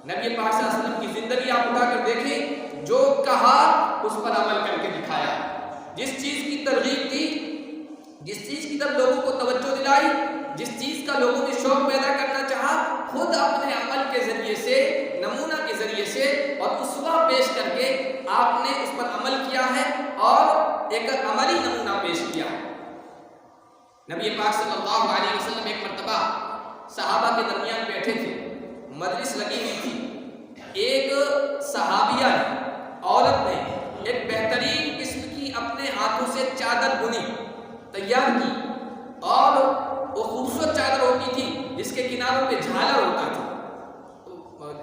نبی پاک صلی اللہ علیہ وسلم کی زندگی آپ اٹھا کر دیکھیں، جو کہا اس پر عمل کر کے دکھایا، جس چیز کی ترغیب دی، جس چیز کی طرف لوگوں کو توجہ دلائی، جس چیز کا لوگوں میں شوق پیدا کرنا چاہا، خود اپنے عمل کے ذریعے سے، نمونہ کے ذریعے سے اور اسوہ پیش کر کے آپ نے اس پر عمل کیا ہے اور ایک عملی نمونہ پیش کیا ہے۔ نبی پاک صلی اللہ علیہ وسلم ایک مرتبہ صحابہ کے درمیان بیٹھے تھے، مجلس لگی ہوئی تھی، ایک صحابیہ نے، عورت نے ایک بہترین قسم کی اپنے ہاتھوں سے چادر بنی، تیار کی، اور وہ خوبصورت چادر ہوتی تھی جس کے کناروں پہ جھالر ہوتا تھا،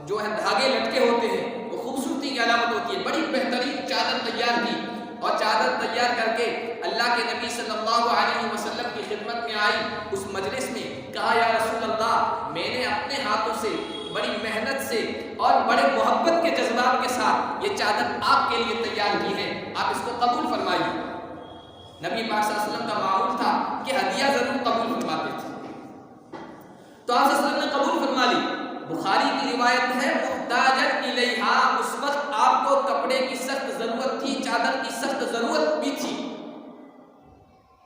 جو ہے دھاگے لٹکے ہوتے ہیں، وہ خوبصورتی کی علامت ہوتی ہے۔ بڑی بہترین چادر تیار کی اور چادر تیار کر کے اللہ کے نبی صلی اللہ علیہ وسلم کی خدمت میں آئی، اس مجلس میں کہا یا رسول اللہ، میں نے اپنے ہاتھوں سے بڑی محنت سے اور بڑے محبت کے جذبات کے ساتھ یہ چادر آپ کے لیے تیار کی ہے، آپ اس کو قبول فرمائیے۔ نبی پاک صلی اللہ علیہ وسلم کا معمول تھا کہ ہدیہ ضرور قبول فرماتے تھے، تو آپ صلی اللہ علیہ وسلم نے قبول فرما لی۔ بخاری کی روایت ہے محتاجن الیہا، اس وقت آپ کو کپڑے کی سخت ضرورت تھی، چادر کی سخت ضرورت بھی تھی،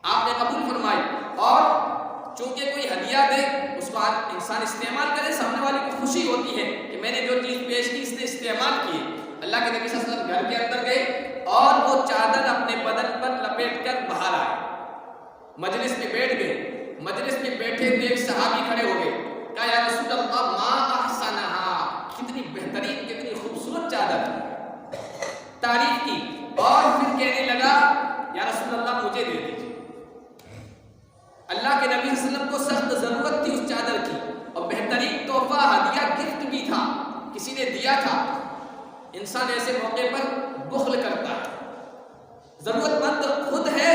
آپ نے قبول فرمائی۔ اور چونکہ کوئی ہدیہ دے اس کو انسان استعمال کرے، سامنے والے کو خوشی ہوتی ہے کہ میں نے جو چیز پیش کی اس نے استعمال کی۔ اللہ کے نبی صلی اللہ علیہ وسلم گھر کے اندر گئے اور وہ چادر اپنے بدن پر لپیٹ کر باہر آئے، مجلس میں بیٹھ گئے۔ مجلس میں بیٹھے ہوئے ایک صحابی کھڑے ہو گئے، کہا یا رسول اللہ ما احسنہا، کتنی بہترین، کتنی خوبصورت چادر، تعریف کی، اور پھر کہنے لگا یا رسول اللہ مجھے دے دیجیے۔ اللہ کے نبی صلی اللہ علیہ وسلم کو سخت ضرورت تھی اس چادر کی، اور بہترین تحفہ ہدیہ گفٹ بھی تھا، کسی نے دیا تھا۔ انسان ایسے موقع پر بخل کرتا ہے، ضرورت مند خود ہے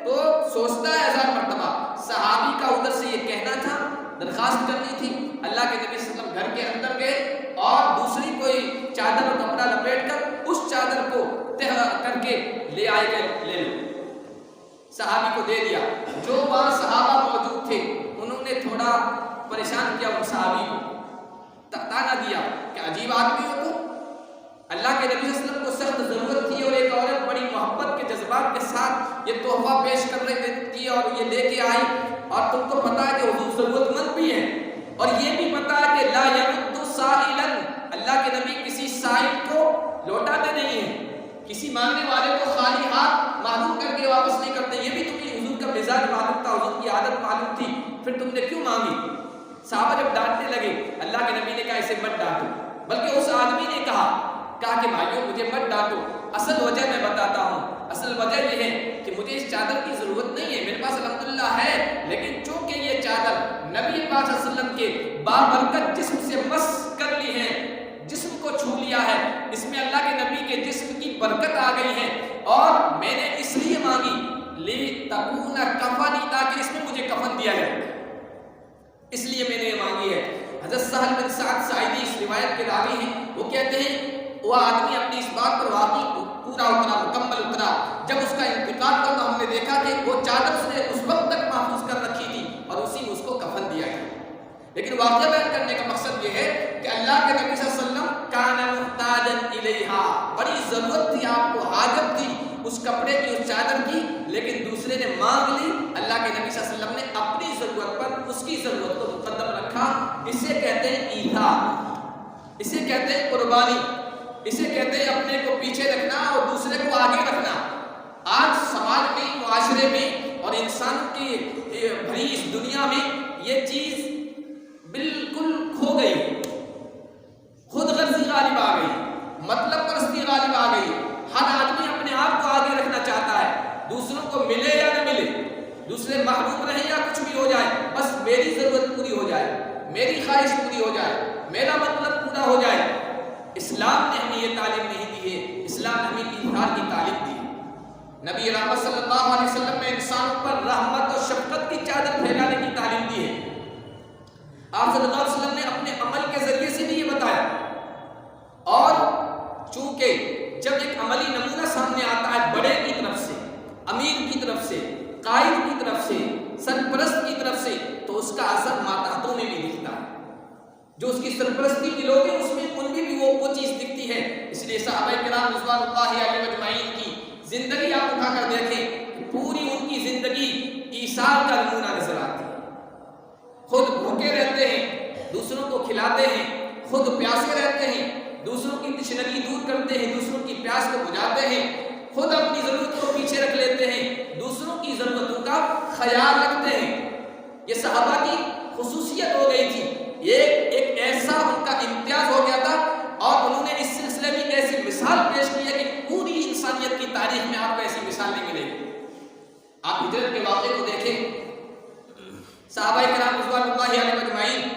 تو سوچتا ہے ہزار مرتبہ۔ صحابی کا ادھر سے یہ کہنا تھا، درخواست کرنی تھی، اللہ کے نبی صلی اللہ علیہ وسلم گھر کے اندر گئے اور دوسری کوئی چادر اور کپڑا لپیٹ کر اس چادر کو تہ کر کے لے آئے گئے، لے لو، صحابی کو دے دیا۔ جو وہاں صحابہ موجود تھے انہوں نے تھوڑا پریشان کیا ان صحابی کو، تانا دیا کہ عجیب آدمی ہو تو، اللہ کے نبی صلی اللہ علیہ وسلم کو سخت ضرورت تھی اور ایک عورت بڑی محبت کے جذبات کے ساتھ یہ تحفہ پیش کر رہی تھی اور یہ لے کے آئی، اور تم کو پتا ہے کہ حضور ضرورت مند بھی ہے، اور یہ بھی پتا ہے کہ لا یرد سائلا، اللہ کے نبی کسی سائل کو لوٹاتے نہیں ہیں، کسی مانگنے والے کو خالی ہاتھ معلوم کر کے واپس نہیں کرتے۔ یہ بھی تمہیں حضور کا مزاج معلوم تھا، حضور کی عادت معلوم تھی، پھر تم نے کیوں مانگی؟ صحابہ جب ڈانٹنے لگے، اللہ کے نبی نے کہا اسے مت ڈانٹو، بلکہ اس آدمی نے کہا کہ بھائیوں مجھے مت ڈانٹو، اصل وجہ میں بتاتا ہوں، اصل وجہ یہ ہے کہ مجھے اس چادر کی ضرورت نہیں ہے، میرے پاس الحمدللہ ہے، لیکن چونکہ یہ چادر نبی پاک صلی اللہ علیہ وسلم کے بابرکت جسم سے مس کر لی ہے، جسم کو چھو لیا ہے، اس میں اللہ کے نبی کے جسم کی برکت آ گئی ہے، اور میں نے اس لیے مانگی لِتَكُونَ کفنی، تاکہ اس میں مجھے کفن دیا جائے، اس لیے میں نے یہ مانگی ہے۔ حضرت سہل بن سعد ساعدی اس روایت کے راوی ہیں، وہ کہتے ہیں وہ آدمی اپنی اس بات پر واقعی پورا اترا، مکمل اترا، جب اس کا انتقال ہوا تو ہم نے دیکھا کہ وہ چادر اس نے اس وقت تک محفوظ کر رکھی تھی اور اسی میں اس کو کفن دیا گیا۔ لیکن واقعہ بیان کرنے کا مقصد یہ ہے کہ اللہ کے نبی صلی اللہ علیہ وسلم کان محتاجا الیہا، بڑی ضرورت تھی آپ کو، حاجت تھی اس کپڑے کی، اس چادر کی، لیکن دوسرے نے مانگ لی، اللہ کے نبی صلی اللہ علیہ وسلم نے اپنی ضرورت پر اس کی ضرورت کو مقدم رکھا۔ اسے کہتے ہیں ایثار، اسے کہتے ہیں قربانی، اسے کہتے ہیں اپنے کو پیچھے رکھنا اور دوسرے کو آگے رکھنا۔ آج سماج میں، معاشرے میں اور انسان کی بھری اس دنیا میں یہ چیز بالکل کھو گئی، خود غرضی غالب آ گئی، مطلب پرستی غالب آ گئی، ہر آدمی اپنے آپ کو آگے رکھنا چاہتا ہے، دوسروں کو ملے یا نہ ملے، دوسرے محروم رہیں یا کچھ بھی ہو جائے، بس میری ضرورت پوری ہو جائے، میری خواہش پوری ہو جائے، میرا مطلب پورا ہو جائے۔ اسلام نے ہمیں یہ تعلیم نہیں دی ہے، اسلام نے ہمیں ایثار کی تعلیم دی ہے۔ نبی رحمت صلی اللہ علیہ وسلم نے انسانوں پر رحمت اور شفقت کی چادر پھیلانے کی تعلیم دی ہے۔ آپ صلی اللہ علیہ وسلم نے اپنے عمل کے ذریعے سے بھی یہ بتایا، اور چونکہ جب ایک عملی نمونہ سامنے آتا ہے بڑے کی طرف سے، امیر کی طرف سے، قائد کی طرف سے، سرپرست کی طرف سے، تو اس کا اثر ماتحتوں میں بھی دکھتا ہے۔ جو اس کی سرپرستی کے لوگ ہیں اس میں ان کھلاتے ہیں، خود پیاسے رہتے ہیں، دوسروں کی تشنگی دور کرتے ہیں، دوسروں کی پیاس کو بجھاتے ہیں، خود اپنی ضرورت کو پیچھے رکھ لیتے ہیں، دوسروں کی ضرورتوں کا خیال رکھتے ہیں۔ یہ صحابہ کی خصوصیت ہو گئی تھی، یہ ایک ایسا ان کا امتیاز ہو گیا تھا، اور انہوں نے اس سلسلے میں ایسی مثال پیش کی ہے کہ پوری انسانیت کی تاریخ میں آپ کو ایسی مثال نہیں ملے گی۔ آپ ہجرت کے واقعے کو دیکھیں، صحابہ کرام رضوان اللہ علیہم اجمعین،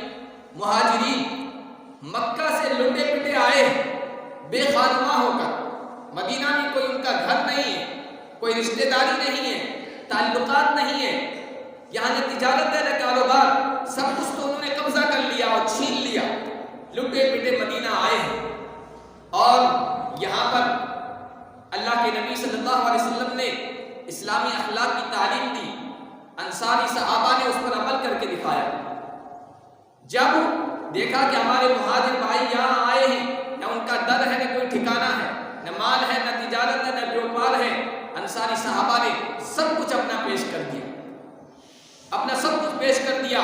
مہاجرین مکہ سے لٹے پٹے آئے بے خانماں ہو کر، مدینہ میں کوئی ان کا گھر نہیں ہے، کوئی رشتہ داری نہیں ہے، تعلقات نہیں ہے، یہاں نہ تجارت ہے نہ کاروبار، سب کچھ تو انہوں نے قبضہ کر لیا اور چھین لیا، لٹے پٹے مدینہ آئے ہیں، اور یہاں پر اللہ کے نبی صلی اللہ علیہ وسلم نے اسلامی اخلاق کی تعلیم دی، انصاری صحابہ نے اس پر عمل کر کے دکھایا۔ جب دیکھا کہ ہمارے مہاجر بھائی یہاں آئے ہیں، نہ ان کا در ہے نہ کوئی ٹھکانہ ہے، نہ مال ہے نہ تجارت ہے نہ بیوپار ہے، انصاری صحابہ نے سب کچھ اپنا پیش کر دیا، اپنا سب کچھ پیش کر دیا۔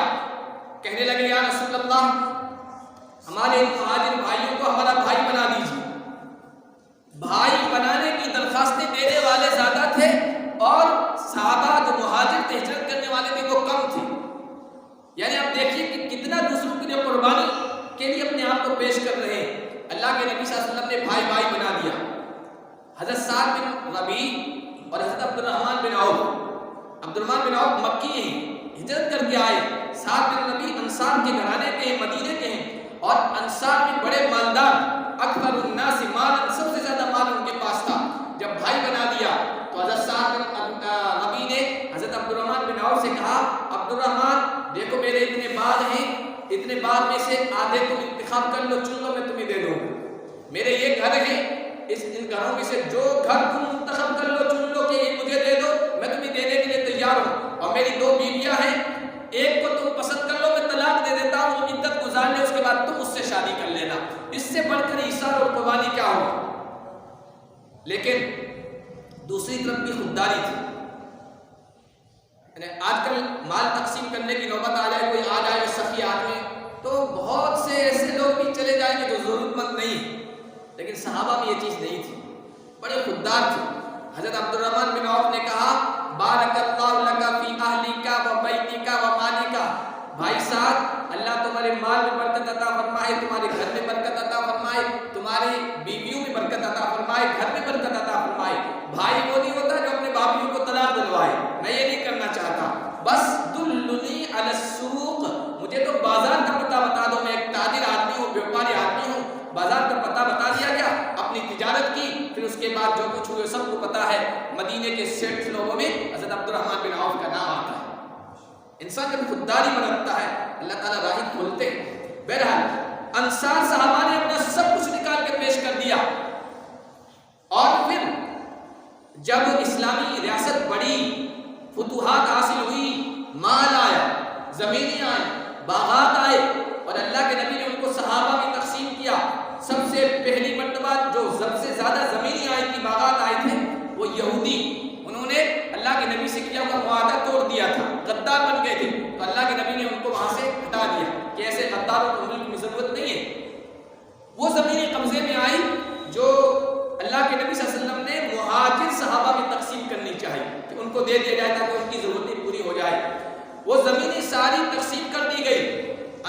کہنے لگے یا رسول اللہ، ہمارے مہاجر بھائیوں کو ہمارا بھائی بنا دیجیے۔ بھائی بنانے کی درخواستیں دینے والے زیادہ تھے، اور صحابہ جو مہاجر تھے، ہجرت کرنے والے تھے، وہ کم تھے۔ یعنی آپ دیکھیے کہ کتنا دوسروں کی قربانی کے لیے اپنے آپ کو پیش کر رہے ہیں۔ اللہ کے نبی صلی اللہ علیہ وسلم نے بھائی بھائی بنا دیا۔ حضرت سعد بن ربیع اور حضرت عبد الرحمن بن عوف مکی ہیں، ہجرت کر کے آئے۔ سعد بن ربیع انصار کے گھرانے کے ہیں، مدینے کے ہیں، اور انصار میں بڑے مالدار، اکثر الناس مالا، سب سے زیادہ مال ان کے پاس تھا۔ جب بھائی بنا دیا تو حضرت سعد بن ربیع نے حضرت عبد الرحمن بن عوف سے کہا، عبد الرحمن دیکھو میرے اتنے باغ ہیں، اتنے باغ میں سے آدھے تم انتخاب کر لو، چن لو، میں تمہیں دے دوں گا۔ میرے یہ گھر ہیں، ان گھروں میں سے جو گھر تم منتخب کر لو، چن لو کہ یہ مجھے دے دو، میں تمہیں دینے کے لیے تیار ہوں۔ اور میری 2 بیویاں ہیں، ایک کو تم پسند کر لو، میں طلاق دے دیتا ہوں، وہ عدت گزار لے، اس کے بعد تم اس سے شادی کر لینا۔ اس سے بڑھ کر ایثار اور قربانی کیا ہوگا؟ لیکن دوسری طرف بھی خودداری تھی۔ آج کل مال تقسیم کرنے کی نوبت آ جائے، کوئی آ جائے سخی آدمی، تو بہت سے ایسے لوگ بھی چلے جائیں گے جو ضرورت مند نہیں ہیں، لیکن صحابہ میں یہ چیز نہیں تھی، بڑے خوددار تھے۔ حضرت عبد الرحمن بن عوف نے کہا، بارک اللہ لک فی اہلک و بیتک و مالک، بھائی صاحب اللہ تمہارے مال میں برکت عطا فرمائے، تمہارے گھر میں برکت عطا فرمائے، تمہاری بیویوں میں برکت عطا فرمائے، گھر میں برکت عطا فرمائے۔ بھائی وہ نہیں ہوتا جو اپنے باپیوں کو طلاق دلوائے، میں یہ نہیں کرنا چاہتا، بس دلنی علی السوق، مجھے تو بازار کا پتہ بتا دو، میں ایک تاجر آدمی ہوں، بیوپاری آدمی ہوں، بازار کا پتہ بتا دیا گیا، اپنی تجارت کی، پھر اس کے بعد جو کچھ ہوئے سب کو پتا ہے۔ مدینے کے 60 لوگوں میں حضرت عبد الرحمن بن عوف کا نام آتا ہے۔ انسان جب خودداری برتتا ہے اللہ تعالیٰ راہیں کھولتے ہیں۔ بہرحال انصار صحابہ نے اپنا سب کچھ نکال کے پیش کر دیا، اور پھر جب اسلامی ریاست بڑی، فتوحات حاصل ہوئی، مال آیا، زمینیں آئی، باغات آئے، اور اللہ کے نبی نے ان کو صحابہ میں تقسیم کیا۔ سب سے پہلی مرتبہ جو سب سے زیادہ زمینیں آئی تھی، باغات آئے تھے، وہ یہودی، انہوں نے اللہ کے نبی سے کیا ہوا معاہدہ توڑ دیا تھا، غدار بن گئے تھے، تو اللہ کے نبی نے ان کو وہاں سے ہٹا دیا کہ ایسے غداروں کو ملک میں ضرورت نہیں ہے۔ وہ زمینیں قبضے میں آئی جو اللہ کے نبی صلی اللہ علیہ وسلم نے مہاجر صحابہ میں تقسیم کرنی چاہیے کہ ان کو دے دیا جائے تاکہ ان کی ضرورتیں پوری ہو جائے۔ وہ زمینیں ساری تقسیم کر دی گئی۔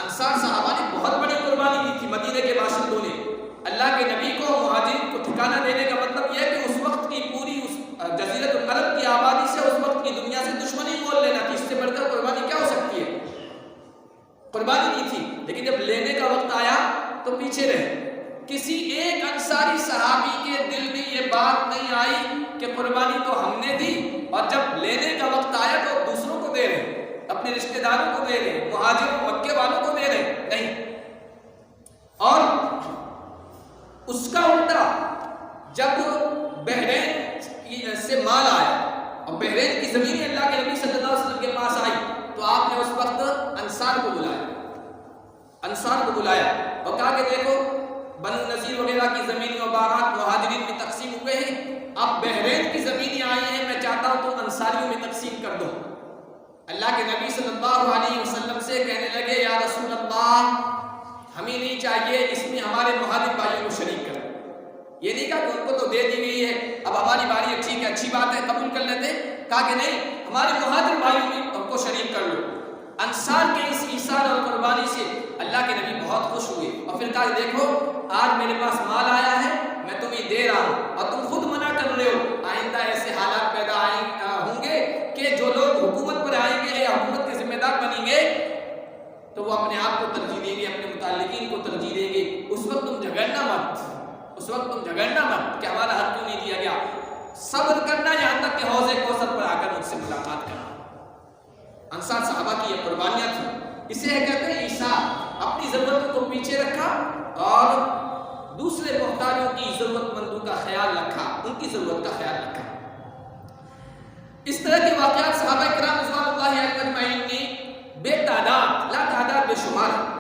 انصار صحابہ نے بہت بڑی قربانی دی تھی، مدینے کے باشندوں نے۔ اللہ کے نبی کو، مہاجرین کو ٹھکانہ دینے کا مطلب یہ ہے کہ اس وقت کی پوری اس جزیرۃ العرب کی آبادی سے، اس وقت کی دنیا سے دشمنی مول لینا تھی۔ اس سے بڑھ کر قربانی کیا ہو سکتی ہے؟ قربانی نہیں تھی، لیکن جب لینے کا وقت آیا تو پیچھے رہے۔ کسی ایک انصاری صحابی کے دل میں یہ بات نہیں آئی کہ قربانی تو ہم نے دی، اور جب لینے کا وقت آیا تو دوسروں کو دے رہے، اپنے رشتہ داروں کو دے رہے، مہاجروں مکے والوں کو دے رہے، نہیں۔ اور اس کا الٹا جب بحرین سے مال آیا اور بحرین کی زمینیں اللہ کے نبی صلی اللہ علیہ وسلم کے پاس آئی، تو آپ نے اس وقت انصار کو بلایا اور کہا کہ دیکھو بنو نذیر وغیرہ کی زمینیں و باغات مہاجرین میں تقسیم ہوئے ہیں، اب بحرین کی زمینیں آئی ہیں، میں چاہتا ہوں تم انصاریوں میں تقسیم کر دو۔ اللہ کے نبی صلی اللہ علیہ وسلم سے کہنے لگے یا رسول اللہ ہمیں نہیں چاہیے اس میں ہمارے مہاجر بھائیوں کو شریک کریں. یہ نہیں کہا کہ ان کو تو دے دی گئی ہے اب ہماری باری ہے، ٹھیک ہے اچھی بات ہے قبول کر لیتے. کہا کہ نہیں، ہمارے مہاجر بھائیوں میں کو شریک کر لو. انصار کے اس ایثار اور قربانی سے اللہ کے نبی بہت خوش ہوئے اور پھر کہا دیکھو آج میرے پاس مال آیا ہے، میں تمہیں دے رہا ہوں اور تم خود منع کر رہے ہو. آئندہ ایسے حالات پیدا ہوں گے کہ جو لوگ حکومت پر آئیں گے یا حکومت کے ذمہ دار بنیں گے تو وہ اپنے آپ کو ترجیح دیں گے، اپنے متعلقین کو ترجیح دیں گے. اس وقت تم جھگڑنا مت کہ ہمارا حق کیوں نہیں دیا گیا. صبر کرنا یہاں تک کہ حوض کوثر پر آ کر مجھ سے ملاقات کرنا. انصار صحابہ کی یہ قربانیاں تھیں. اسے کہتے ہیں عیسیٰ اپنی ضرورتوں کو پیچھے رکھا اور دوسرے محتاجوں کی ضرورت مندوں کا خیال رکھا، ان کی ضرورت کا خیال رکھا. اس طرح کے واقعات صحابہ کرام رضوان اللہ علیہم اجمعین نے بے تعداد لا تعداد بے شمار